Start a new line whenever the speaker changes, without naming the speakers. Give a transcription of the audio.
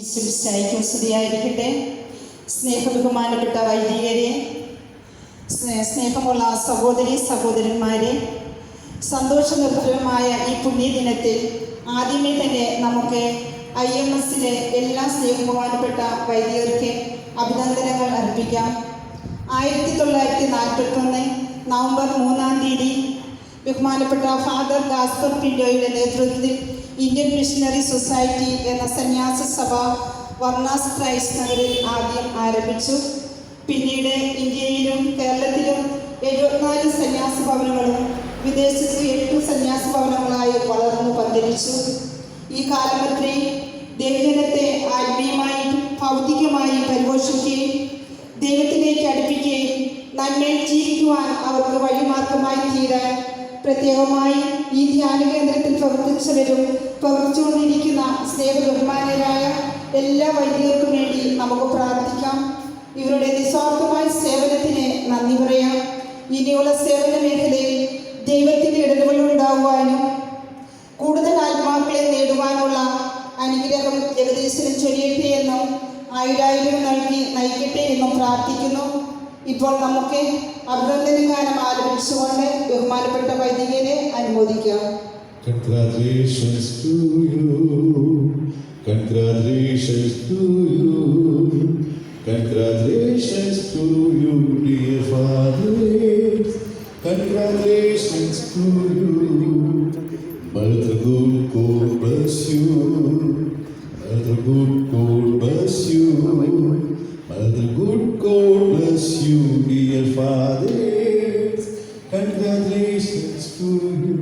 ഈശ്വരയ്ക്കും സ്തുതിയായിരിക്കട്ടെ. സ്നേഹബഹുമാനപ്പെട്ട വൈദികരെ, സ്നേഹമുള്ള സഹോദരന്മാരെ, സന്തോഷനിർഭരമായ ഈ പുണ്യദിനത്തിൽ ആദ്യമേ തന്നെ നമുക്ക് IMSലെ എല്ലാ സ്നേഹബഹുമാനപ്പെട്ട വൈദികർക്ക് അഭിനന്ദനങ്ങൾ അർപ്പിക്കാം. 1941 നവംബർ 3-ാം തീയതി ബഹുമാനപ്പെട്ട ഫാദർ ഗാസ്പർ പിൻഡോയുടെ നേതൃത്വത്തിൽ ഇന്ത്യൻ മിഷണറി സൊസൈറ്റി എന്ന സന്യാസ സഭ വർണ്ണാസ് ക്രൈസ്റ്റ് നഗറിൽ ആദ്യം ആരംഭിച്ചു. പിന്നീട് ഇന്ത്യയിലും കേരളത്തിലും 74 സന്യാസ ഭവനങ്ങളും വിദേശത്ത് 8 സന്യാസ ഭവനങ്ങളായി വളർന്നു പന്തലിച്ചു. ഈ കാലമത്രയും ദൈവജനത്തെ ആത്മീയമായും ഭൗതികമായും പരിപോഷിക്കുകയും ദൈവത്തിലേക്ക് അടുപ്പിക്കുകയും നന്മയിൽ ജീവിക്കുവാൻ അവർക്ക് വഴിമാർഗമായി തീരാൻ പ്രത്യേകമായി ഈ ധ്യാന കേന്ദ്രത്തിൽ പ്രവർത്തിച്ചവരും പ്രവർത്തിച്ചുകൊണ്ടിരിക്കുന്ന സ്നേഹബഹുമാനരായ എല്ലാ വൈദികർക്കും വേണ്ടി നമുക്ക് പ്രാർത്ഥിക്കാം. ഇവരുടെ നിസ്വാർത്ഥമായ സേവനത്തിന് നന്ദി പറയാം. ഇനിയുള്ള സേവന മേഖലയിൽ ദൈവത്തിൻ്റെ ഇടപെടലുണ്ടാകുവാനും കൂടുതൽ ആത്മാക്കളെ നേടുവാനുള്ള അനുഗ്രഹം ജഗദീശ്വരൻ ചൊരിയട്ടെ എന്നും ആയിരായിരം നൽകി നയിക്കട്ടെ എന്നും പ്രാർത്ഥിക്കുന്നു. ഇപ്പോൾ നമുക്ക് അഭിനന്ദന ഗാനം ആലപിച്ചുകൊണ്ട് ബഹുമാനപ്പെട്ട വൈദികരെ അനുമോദിക്കാം.
Congratulations to you, congratulations to you, congratulations to you, dear fathers, congratulations to you. Mother good God bless you, Mother good God bless you, Mother good God bless you, dear fathers, congratulations to you.